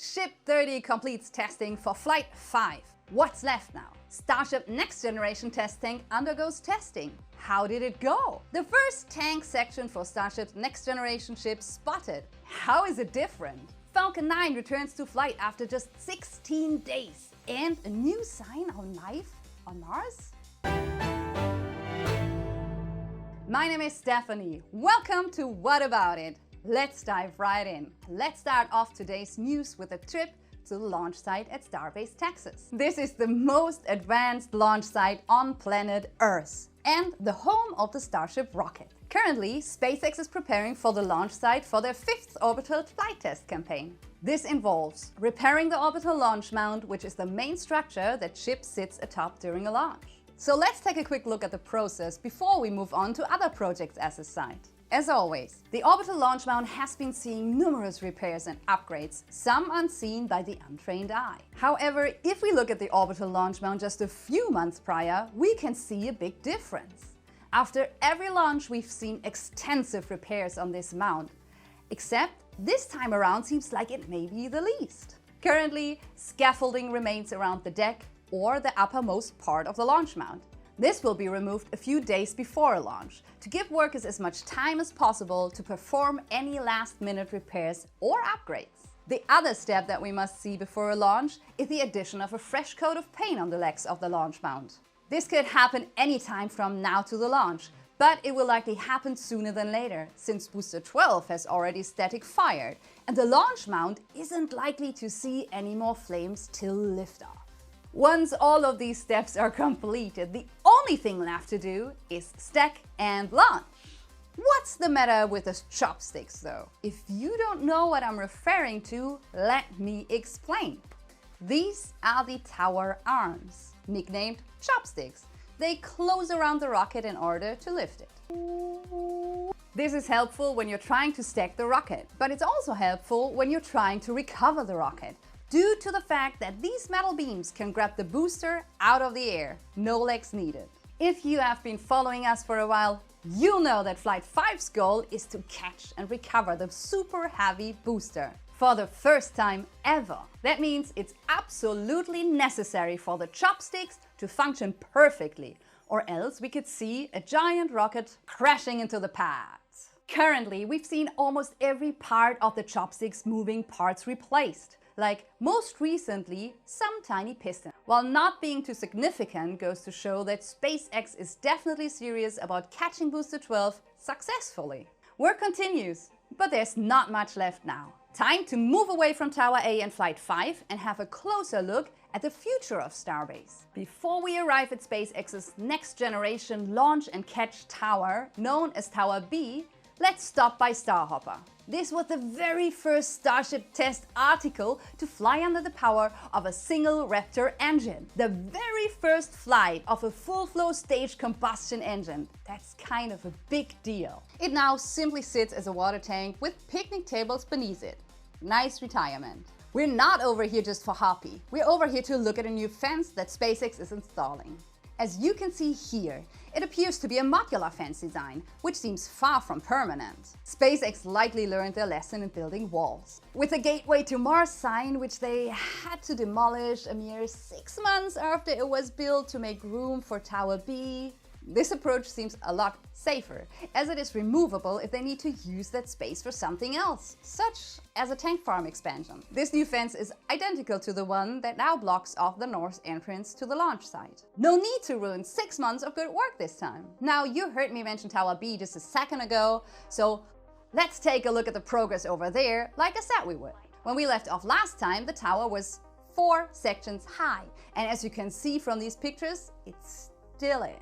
Ship 30 completes testing for Flight 5. What's left now? Starship Next Generation test tank undergoes testing. How did it go? The first tank section for Starship's Next Generation ship spotted. How is it different? Falcon 9 returns to flight after just 16 days. And a new sign of life on Mars? My name is Stefanie. Welcome to What About It? Let's dive right in. Let's start off today's news with a trip to the launch site at Starbase, Texas. This is the most advanced launch site on planet Earth and the home of the Starship rocket. Currently, SpaceX is preparing for the launch site for their 5th orbital flight test campaign. This involves repairing the orbital launch mount, which is the main structure that ship sits atop during a launch. So let's take a quick look at the process before we move on to other projects at the site. As always, the orbital launch mount has been seeing numerous repairs and upgrades, some unseen by the untrained eye. However, if we look at the orbital launch mount just a few months prior, we can see a big difference. After every launch, we've seen extensive repairs on this mount, except this time around seems like it may be the least. Currently, scaffolding remains around the deck or the uppermost part of the launch mount. This will be removed a few days before launch to give workers as much time as possible to perform any last-minute repairs or upgrades. The other step that we must see before a launch is the addition of a fresh coat of paint on the legs of the launch mount. This could happen anytime from now to the launch, but it will likely happen sooner than later, since Booster 12 has already static fired, and the launch mount isn't likely to see any more flames till liftoff. Once all of these steps are completed, the only thing left to do is stack and launch. What's the matter with the chopsticks though? If you don't know what I'm referring to, let me explain. These are the tower arms, nicknamed chopsticks. They close around the rocket in order to lift it. This is helpful when you're trying to stack the rocket, but it's also helpful when you're trying to recover the rocket, due to the fact that these metal beams can grab the booster out of the air, no legs needed. If you have been following us for a while, you'll know that Flight 5's goal is to catch and recover the super heavy booster for the first time ever. That means it's absolutely necessary for the chopsticks to function perfectly, or else we could see a giant rocket crashing into the pad. Currently, we've seen almost every part of the chopsticks moving parts replaced. Like most recently, some tiny piston. While not being too significant, goes to show that SpaceX is definitely serious about catching Booster 12 successfully. Work continues, but there's not much left now. Time to move away from Tower A and Flight 5 and have a closer look at the future of Starbase. Before we arrive at SpaceX's next generation launch and catch tower, known as Tower B, let's stop by Starhopper. This was the very first Starship test article to fly under the power of a single Raptor engine. The very first flight of a full-flow stage combustion engine. That's kind of a big deal. It now simply sits as a water tank with picnic tables beneath it. Nice retirement. We're not over here just for hoppy. We're over here to look at a new fence that SpaceX is installing. As you can see here, it appears to be a modular fence design, which seems far from permanent. SpaceX likely learned their lesson in building walls. With a Gateway to Mars sign, which they had to demolish a mere 6 months after it was built to make room for Tower B, this approach seems a lot safer, as it is removable if they need to use that space for something else, such as a tank farm expansion. This new fence is identical to the one that now blocks off the north entrance to the launch site. No need to ruin 6 months of good work this time. Now, you heard me mention Tower B just a second ago, so let's take a look at the progress over there, like I said we would. When we left off last time, the tower was 4 sections high, and as you can see from these pictures, it still is.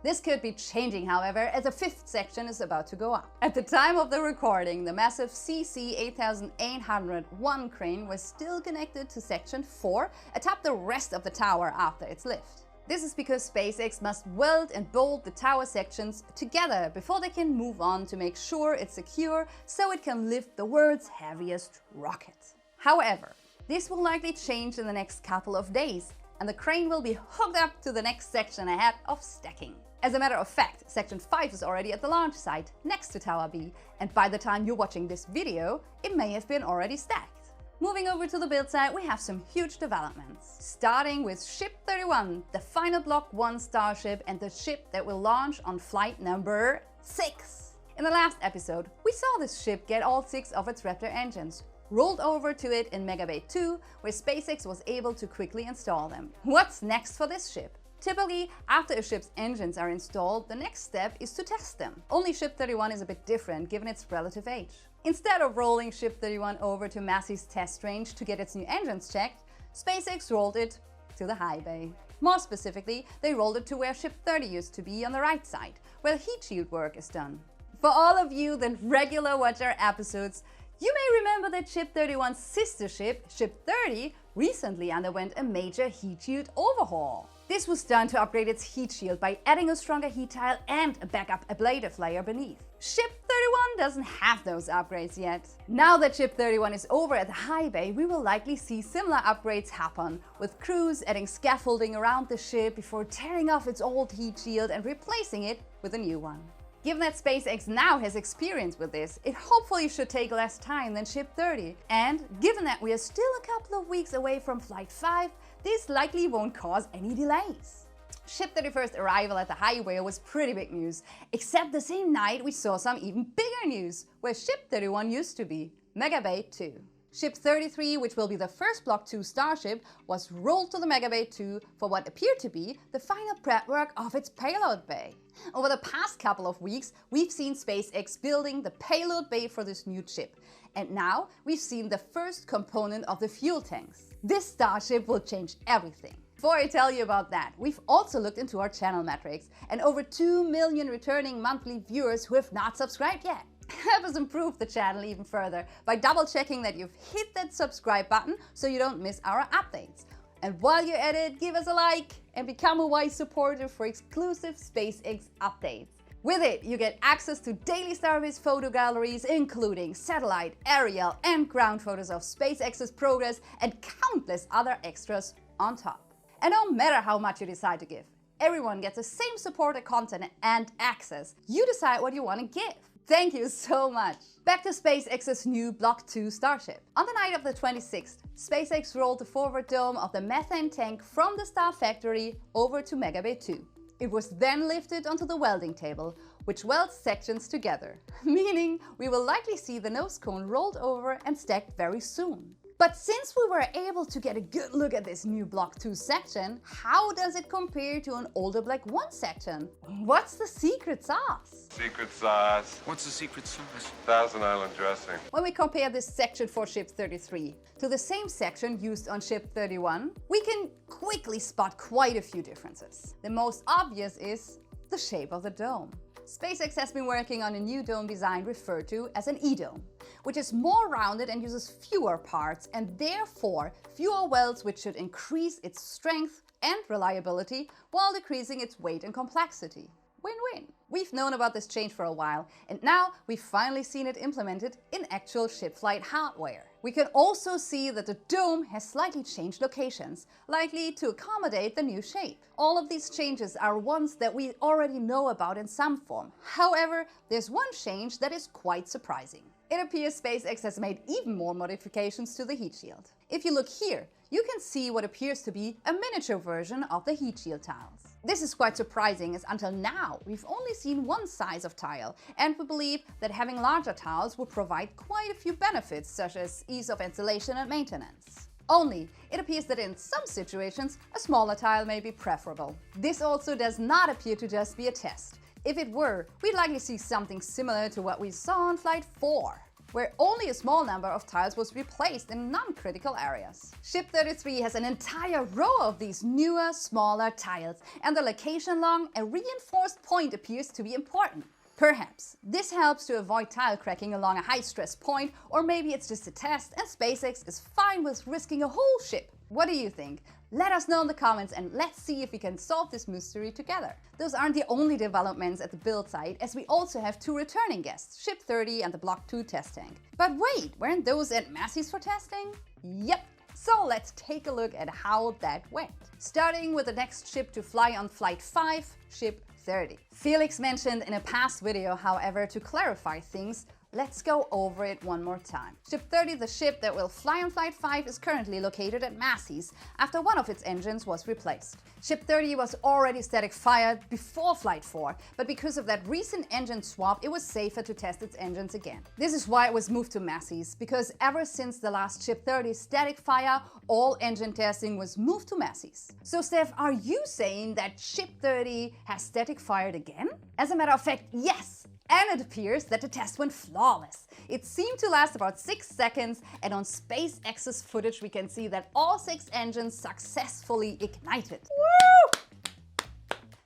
This could be changing, however, as the 5th section is about to go up. At the time of the recording, the massive CC-8801 crane was still connected to section 4 atop the rest of the tower after its lift. This is because SpaceX must weld and bolt the tower sections together before they can move on to make sure it's secure so it can lift the world's heaviest rocket. However, this will likely change in the next couple of days, and the crane will be hooked up to the next section ahead of stacking. As a matter of fact, Section 5 is already at the launch site next to Tower B, and by the time you're watching this video, it may have been already stacked. Moving over to the build site, we have some huge developments. Starting with Ship 31, the final Block 1 Starship and the ship that will launch on flight number 6. In the last episode, we saw this ship get all 6 of its Raptor engines rolled over to it in Megabay 2, where SpaceX was able to quickly install them. What's next for this ship? Typically, after a ship's engines are installed, the next step is to test them. Only Ship 31 is a bit different given its relative age. Instead of rolling Ship 31 over to Massey's test range to get its new engines checked, SpaceX rolled it to the high bay. More specifically, they rolled it to where Ship 30 used to be on the right side, where the heat shield work is done. For all of you that regular watch our episodes, you may remember that Ship 31's sister ship, Ship 30, recently underwent a major heat shield overhaul. This was done to upgrade its heat shield by adding a stronger heat tile and a backup ablative layer beneath. Ship 31 doesn't have those upgrades yet. Now that Ship 31 is over at the high bay, we will likely see similar upgrades happen, with crews adding scaffolding around the ship before tearing off its old heat shield and replacing it with a new one. Given that SpaceX now has experience with this, it hopefully should take less time than Ship 30. And given that we are still a couple of weeks away from Flight 5, this likely won't cause any delays. Ship 31's arrival at the highway was pretty big news, except the same night we saw some even bigger news, where Ship 31 used to be, Megabay 2. Ship 33, which will be the first Block 2 Starship, was rolled to the Megabay 2 for what appeared to be the final prep work of its payload bay. Over the past couple of weeks, we've seen SpaceX building the payload bay for this new chip, and now we've seen the first component of the fuel tanks. This Starship will change everything. Before I tell you about that, we've also looked into our channel metrics and over 2 million returning monthly viewers who have not subscribed yet. Help us improve the channel even further by double checking that you've hit that subscribe button so you don't miss our updates. And while you're at it, give us a like and become a wise supporter for exclusive SpaceX updates. With it, you get access to daily Starbase photo galleries, including satellite, aerial and ground photos of SpaceX's progress and countless other extras on top. And no matter how much you decide to give, everyone gets the same supported content and access. You decide what you want to give. Thank you so much! Back to SpaceX's new Block 2 Starship. On the night of the 26th, SpaceX rolled the forward dome of the methane tank from the Star Factory over to Megabay 2. It was then lifted onto the welding table, which welds sections together, meaning we will likely see the nose cone rolled over and stacked very soon. But since we were able to get a good look at this new Block 2 section, how does it compare to an older Block 1 section? What's the secret sauce? Secret sauce. What's the secret sauce? Thousand Island dressing. When we compare this section for Ship 33 to the same section used on Ship 31, we can quickly spot quite a few differences. The most obvious is the shape of the dome. SpaceX has been working on a new dome design referred to as an E-dome, which is more rounded and uses fewer parts and therefore fewer welds, which should increase its strength and reliability while decreasing its weight and complexity. Win-win. We've known about this change for a while, and now we've finally seen it implemented in actual ship flight hardware. We can also see that the dome has slightly changed locations, likely to accommodate the new shape. All of these changes are ones that we already know about in some form. However, there's one change that is quite surprising. It appears SpaceX has made even more modifications to the heat shield. If you look here, you can see what appears to be a miniature version of the heat shield tiles. This is quite surprising, as until now we've only seen one size of tile, and we believe that having larger tiles would provide quite a few benefits, such as ease of installation and maintenance. Only, it appears that in some situations a smaller tile may be preferable. This also does not appear to just be a test. If it were, we'd likely see something similar to what we saw on Flight 4. Where only a small number of tiles was replaced in non-critical areas. Ship 33 has an entire row of these newer, smaller tiles, and the location along a reinforced point appears to be important. Perhaps this helps to avoid tile cracking along a high-stress point, or maybe it's just a test and SpaceX is fine with risking a whole ship. What do you think? Let us know in the comments and let's see if we can solve this mystery together. Those aren't the only developments at the build site, as we also have 2 returning guests, Ship 30 and the Block 2 test tank. But wait, weren't those at Massey's for testing? Yep. So let's take a look at how that went. Starting with the next ship to fly on Flight 5, Ship 30. Felix mentioned in a past video, however, to clarify things, Let's go over it one more time. Ship 30, the ship that will fly on Flight 5, is currently located at Massey's after one of its engines was replaced. Ship 30 was already static fired before Flight 4, but because of that recent engine swap, it was safer to test its engines again. This is why it was moved to Massey's, because ever since the last Ship 30 static fire, all engine testing was moved to Massey's. So Steph, are you saying that Ship 30 has static fired again? As a matter of fact, yes! And it appears that the test went flawless. It seemed to last about 6 seconds, and on SpaceX's footage we can see that all 6 engines successfully ignited. Woo!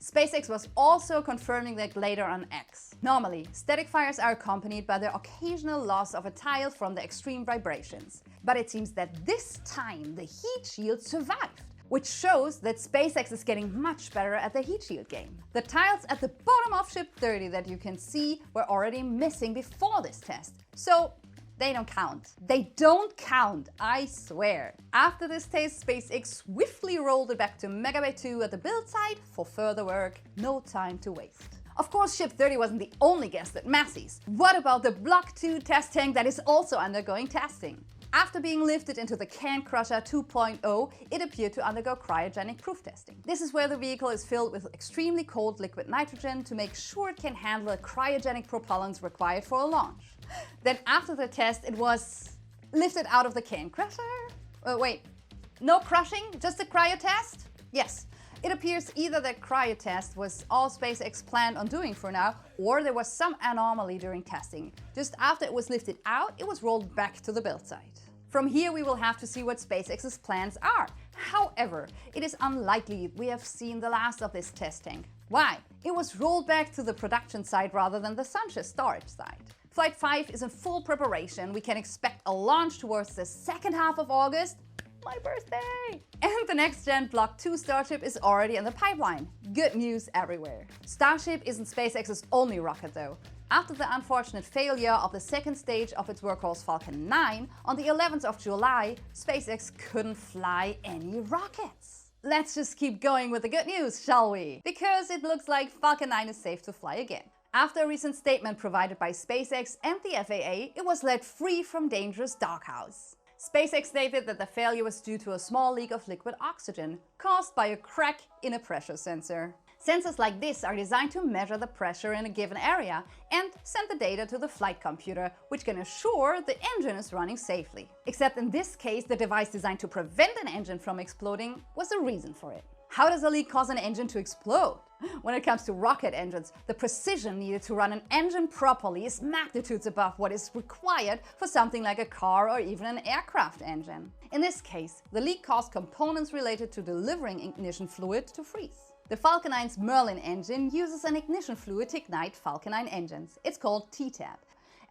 SpaceX was also confirming that later on X. Normally, static fires are accompanied by the occasional loss of a tile from the extreme vibrations. But it seems that this time the heat shield survived, which shows that SpaceX is getting much better at the heat shield game. The tiles at the bottom of Ship 30 that you can see were already missing before this test, so they don't count. They don't count, I swear. After this test, SpaceX swiftly rolled it back to Megabay 2 at the build site for further work. No time to waste. Of course, Ship 30 wasn't the only guest at Massey's. What about the Block 2 test tank that is also undergoing testing? After being lifted into the Can Crusher 2.0, it appeared to undergo cryogenic proof testing. This is where the vehicle is filled with extremely cold liquid nitrogen to make sure it can handle the cryogenic propellants required for a launch. Then after the test, it was lifted out of the Can Crusher? Wait, no crushing, just a cryo test? Yes. It appears either that cryo test was all SpaceX planned on doing for now, or there was some anomaly during testing. Just after it was lifted out, it was rolled back to the build site. From here we will have to see what SpaceX's plans are. However, it is unlikely we have seen the last of this test tank. Why? It was rolled back to the production site rather than the Sanchez storage site. Flight 5 is in full preparation. We can expect a launch towards the second half of August, my birthday! And the next-gen Block 2 Starship is already in the pipeline. Good news everywhere. Starship isn't SpaceX's only rocket though. After the unfortunate failure of the second stage of its workhorse Falcon 9 on the 11th of July, SpaceX couldn't fly any rockets. Let's just keep going with the good news, shall we? Because it looks like Falcon 9 is safe to fly again. After a recent statement provided by SpaceX and the FAA, it was let free from dangerous doghouse. SpaceX stated that the failure was due to a small leak of liquid oxygen caused by a crack in a pressure sensor. Sensors like this are designed to measure the pressure in a given area and send the data to the flight computer, which can assure the engine is running safely. Except in this case, the device designed to prevent an engine from exploding was the reason for it. How does a leak cause an engine to explode? When it comes to rocket engines, the precision needed to run an engine properly is magnitudes above what is required for something like a car or even an aircraft engine. In this case, the leak caused components related to delivering ignition fluid to freeze. The Falcon 9's Merlin engine uses an ignition fluid to ignite Falcon 9 engines. It's called TTAP,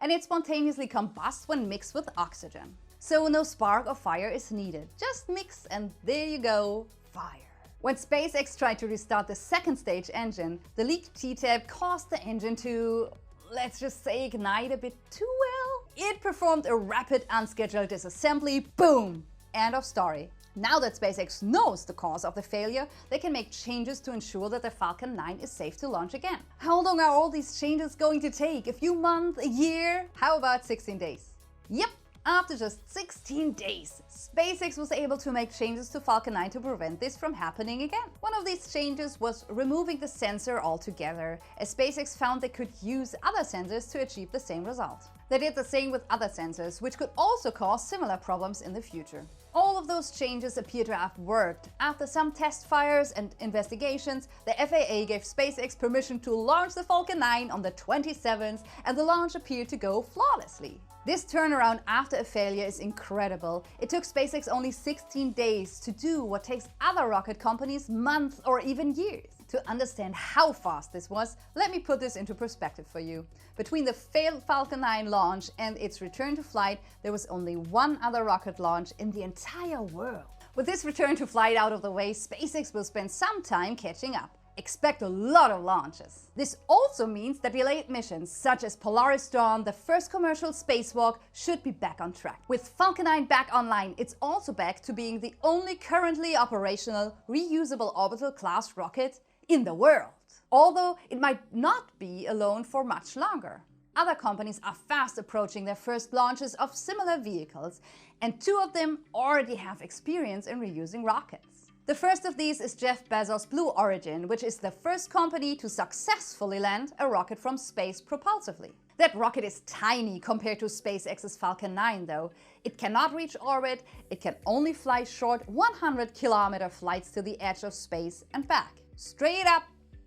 and it spontaneously combusts when mixed with oxygen. So no spark or fire is needed. Just mix and there you go, fire. When SpaceX tried to restart the second stage engine, the leaked TTAP caused the engine to, let's just say, ignite a bit too well. It performed a rapid unscheduled disassembly, boom, end of story. Now that SpaceX knows the cause of the failure, they can make changes to ensure that the Falcon 9 is safe to launch again. How long are all these changes going to take? A few months? A year? How about 16 days? Yep. After just 16 days, SpaceX was able to make changes to Falcon 9 to prevent this from happening again. One of these changes was removing the sensor altogether, as SpaceX found they could use other sensors to achieve the same result. They did the same with other sensors, which could also cause similar problems in the future. All of those changes appear to have worked. After some test fires and investigations, the FAA gave SpaceX permission to launch the Falcon 9 on the 27th, and the launch appeared to go flawlessly. This turnaround after a failure is incredible. It took SpaceX only 16 days to do what takes other rocket companies months or even years. To understand how fast this was, let me put this into perspective for you. Between the failed Falcon 9 launch and its return to flight, there was only one other rocket launch in the entire world. With this return to flight out of the way, SpaceX will spend some time catching up. Expect a lot of launches. This also means that delayed missions, such as Polaris Dawn, the first commercial spacewalk, should be back on track. With Falcon 9 back online, it's also back to being the only currently operational, reusable orbital class rocket in the world. Although it might not be alone for much longer. Other companies are fast approaching their first launches of similar vehicles, and 2 of them already have experience in reusing rockets. The first of these is Jeff Bezos' Blue Origin, which is the first company to successfully land a rocket from space propulsively. That rocket is tiny compared to SpaceX's Falcon 9 though. It cannot reach orbit, it can only fly short 100-kilometer flights to the edge of space and back. Straight up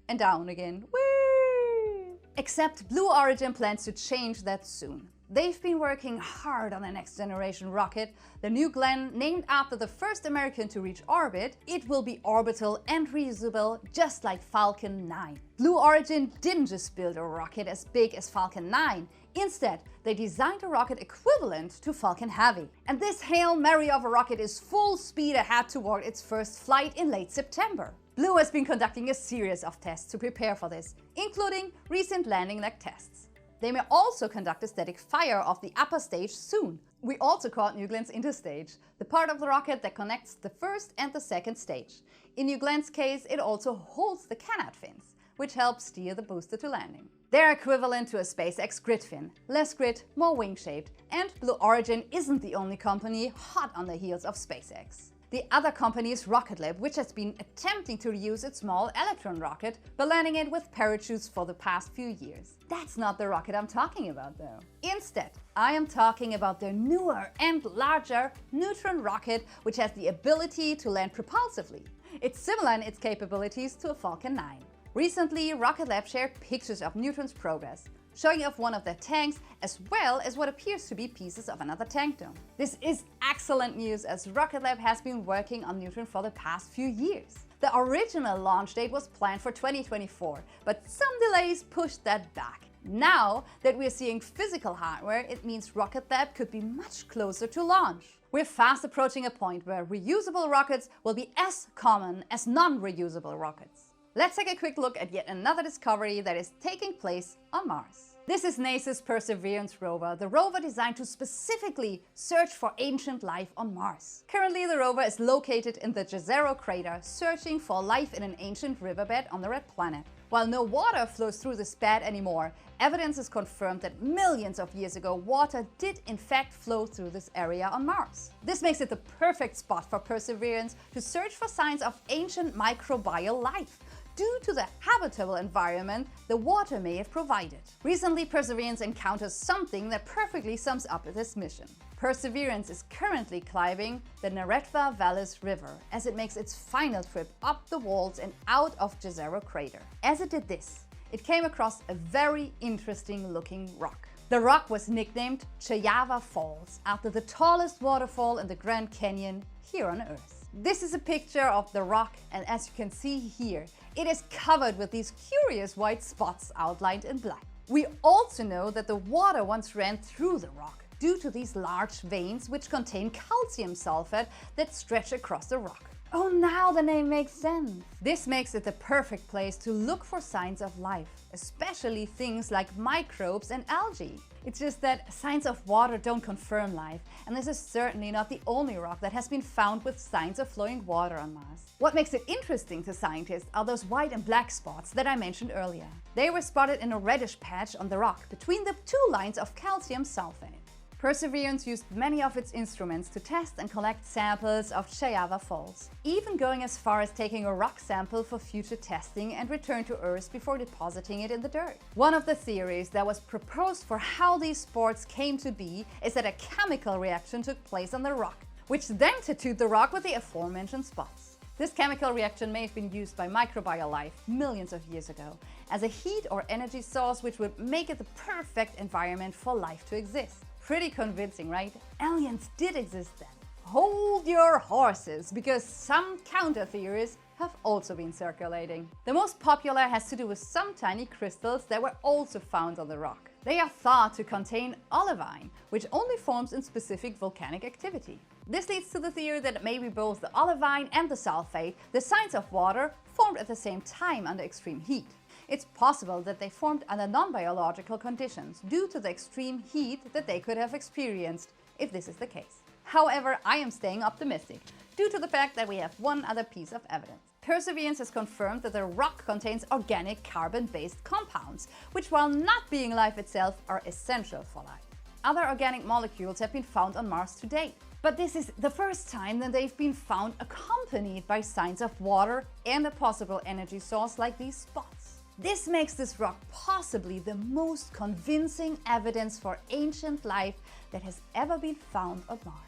and down again. Whee! Except Blue Origin plans to change that soon. They've been working hard on the next generation rocket, the New Glenn, named after the first American to reach orbit. It will be orbital and reusable, just like Falcon 9. Blue Origin didn't just build a rocket as big as Falcon 9. Instead, they designed a rocket equivalent to Falcon Heavy. And this Hail Mary of a rocket is full speed ahead toward its first flight in late September. Blue has been conducting a series of tests to prepare for this, including recent landing leg tests. They may also conduct a static fire of the upper stage soon. We also call it New Glenn's interstage, the part of the rocket that connects the first and the second stage. In New Glenn's case, it also holds the canard fins, which help steer the booster to landing. They're equivalent to a SpaceX grid fin, less grid, more wing-shaped, and Blue Origin isn't the only company hot on the heels of SpaceX. The other company is Rocket Lab, which has been attempting to reuse its small Electron rocket, but landing it with parachutes for the past few years. That's not the rocket I'm talking about though. Instead, I am talking about their newer and larger Neutron rocket, which has the ability to land propulsively. It's similar in its capabilities to a Falcon 9. Recently, Rocket Lab shared pictures of Neutron's progress, showing off one of their tanks as well as what appears to be pieces of another tank dome. This is excellent news as Rocket Lab has been working on Neutron for the past few years. The original launch date was planned for 2024, but some delays pushed that back. Now that we're seeing physical hardware, it means Rocket Lab could be much closer to launch. We're fast approaching a point where reusable rockets will be as common as non-reusable rockets. Let's take a quick look at yet another discovery that is taking place on Mars. This is NASA's Perseverance rover, the rover designed to specifically search for ancient life on Mars. Currently, the rover is located in the Jezero crater, searching for life in an ancient riverbed on the Red Planet. While no water flows through this bed anymore, evidence has confirmed that millions of years ago, water did in fact flow through this area on Mars. This makes it the perfect spot for Perseverance to search for signs of ancient microbial life, due to the habitable environment the water may have provided. Recently, Perseverance encounters something that perfectly sums up this mission. Perseverance is currently climbing the Neretva Vallis River as it makes its final trip up the walls and out of Jezero crater. As it did this, it came across a very interesting looking rock. The rock was nicknamed Chayava Falls after the tallest waterfall in the Grand Canyon here on Earth. This is a picture of the rock, and as you can see here, it is covered with these curious white spots outlined in black. We also know that the water once ran through the rock due to these large veins which contain calcium sulfate that stretch across the rock. Oh, now the name makes sense. This makes it the perfect place to look for signs of life, especially things like microbes and algae. It's just that signs of water don't confirm life, and this is certainly not the only rock that has been found with signs of flowing water on Mars. What makes it interesting to scientists are those white and black spots that I mentioned earlier. They were spotted in a reddish patch on the rock between the 2 lines of calcium sulfate. Perseverance used many of its instruments to test and collect samples of Chayava Falls, even going as far as taking a rock sample for future testing and return to Earth before depositing it in the dirt. One of the theories that was proposed for how these spots came to be is that a chemical reaction took place on the rock, which then tattooed the rock with the aforementioned spots. This chemical reaction may have been used by microbial life millions of years ago as a heat or energy source which would make it the perfect environment for life to exist. Pretty convincing, right? Aliens did exist then. Hold your horses, because some counter theories have also been circulating. The most popular has to do with some tiny crystals that were also found on the rock. They are thought to contain olivine, which only forms in specific volcanic activity. This leads to the theory that maybe both the olivine and the sulfate, the signs of water, formed at the same time under extreme heat. It's possible that they formed under non-biological conditions due to the extreme heat that they could have experienced, if this is the case. However, I am staying optimistic due to the fact that we have one other piece of evidence. Perseverance has confirmed that the rock contains organic carbon-based compounds, which, while not being life itself, are essential for life. Other organic molecules have been found on Mars to date, but this is the first time that they've been found accompanied by signs of water and a possible energy source like these spots. This makes this rock possibly the most convincing evidence for ancient life that has ever been found on Mars.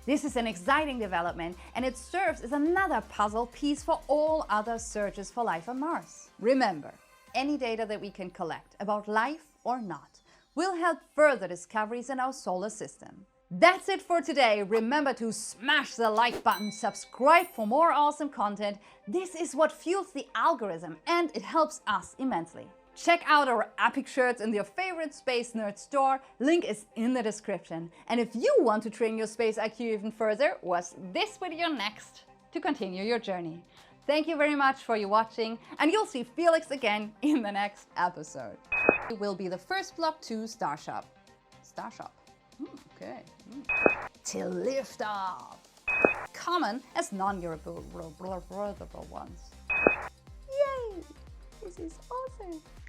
This is an exciting development, and it serves as another puzzle piece for all other searches for life on Mars. Remember, any data that we can collect about life or not will help further discoveries in our solar system. That's it for today. Remember to smash the like button, subscribe for more awesome content. This is what fuels the algorithm, and it helps us immensely. Check out our epic shirts in your favorite Space Nerd store. Link is in the description. And if you want to train your space IQ even further, watch this video next to continue your journey. Thank you very much for your watching, and you'll see Felix again in the next episode. It will be the first block to Starship. Okay. Till liftoff. Common as non-European ones. Yay! This is awesome.